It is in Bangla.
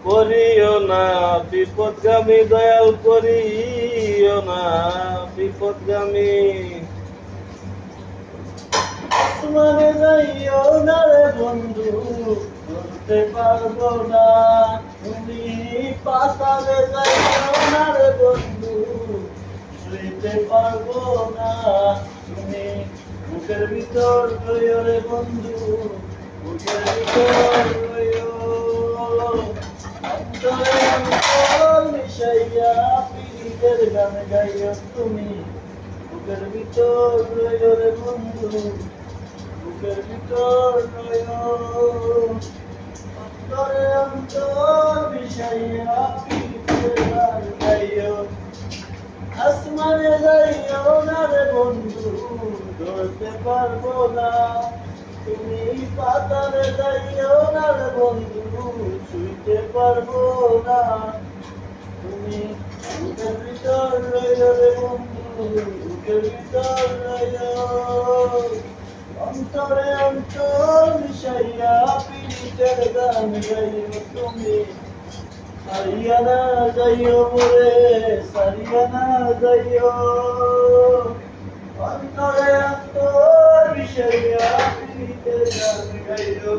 করিও না বিপদগামী, দয়াল করিও না বিপদগামী। আসমানে যাইও না রে বন্ধু, ধরতে পারবো না। তুমি পাতালে যাইও না রে বন্ধু, ছুঁইতে পারবো না। তুমি বুকের ভিতর রইও রে বন্ধু, বুকের ভিতর রইও। অন্তরে অন্তর মিশাইয়া পীড়িতের গান গাইও তুমি, বুকের ভিতর রইও রে বন্ধু, বুকের ভিতর রইও। অন্তরে অন্তর মিশাইয়া পীড়িতের গান গাইও। আসমানে যাইও না রে বন্ধু, ধরতে পারবো না। তুমি পাতালে যাইও না রে বন্ধু, ছুঁইতে পারবো না। তুমি বুকের ভিতর রইও রে বন্ধু, বুকের ভিতর রইও। অন্তরে অন্তর মিশাইয়া পীড়িতের গান গাইও তুমি, সারিয়া না যাইও মোরে, সারিয়া না যাইও। অন্তরে অন্তর মিশাইয়া পীড়িতের গান গাইও।